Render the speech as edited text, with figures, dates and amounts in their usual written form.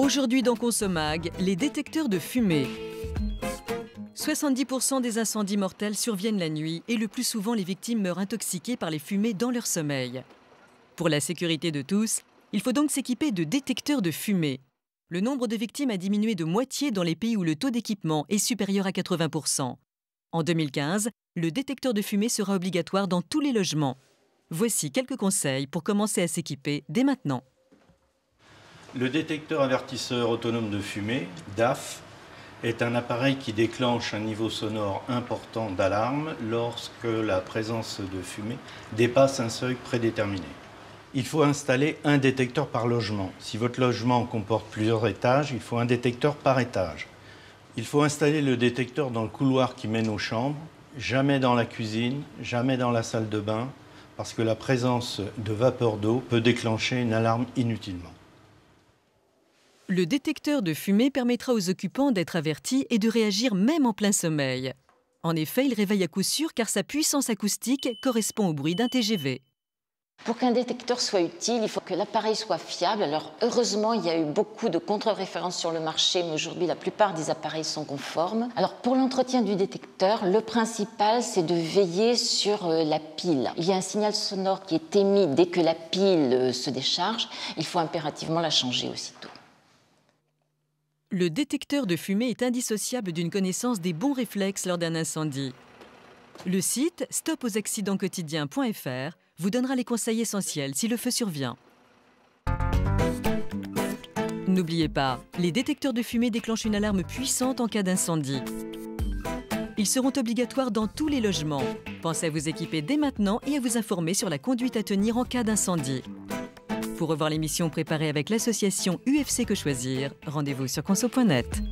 Aujourd'hui dans Consom'Ag, les détecteurs de fumée. 70% des incendies mortels surviennent la nuit et le plus souvent les victimes meurent intoxiquées par les fumées dans leur sommeil. Pour la sécurité de tous, il faut donc s'équiper de détecteurs de fumée. Le nombre de victimes a diminué de moitié dans les pays où le taux d'équipement est supérieur à 80%. En 2015, le détecteur de fumée sera obligatoire dans tous les logements. Voici quelques conseils pour commencer à s'équiper dès maintenant. Le détecteur avertisseur autonome de fumée, DAF, est un appareil qui déclenche un niveau sonore important d'alarme lorsque la présence de fumée dépasse un seuil prédéterminé. Il faut installer un détecteur par logement. Si votre logement comporte plusieurs étages, il faut un détecteur par étage. Il faut installer le détecteur dans le couloir qui mène aux chambres, jamais dans la cuisine, jamais dans la salle de bain, parce que la présence de vapeur d'eau peut déclencher une alarme inutilement. Le détecteur de fumée permettra aux occupants d'être avertis et de réagir même en plein sommeil. En effet, il réveille à coup sûr car sa puissance acoustique correspond au bruit d'un TGV. Pour qu'un détecteur soit utile, il faut que l'appareil soit fiable. Alors heureusement, il y a eu beaucoup de contre-références sur le marché, mais aujourd'hui, la plupart des appareils sont conformes. Alors pour l'entretien du détecteur, le principal, c'est de veiller sur la pile. Il y a un signal sonore qui est émis dès que la pile se décharge. Il faut impérativement la changer aussitôt. Le détecteur de fumée est indissociable d'une connaissance des bons réflexes lors d'un incendie. Le site stopauxaccidentsquotidiens.fr vous donnera les conseils essentiels si le feu survient. N'oubliez pas, les détecteurs de fumée déclenchent une alarme puissante en cas d'incendie. Ils seront obligatoires dans tous les logements. Pensez à vous équiper dès maintenant et à vous informer sur la conduite à tenir en cas d'incendie. Pour revoir l'émission préparée avec l'association UFC Que Choisir, rendez-vous sur conso.net.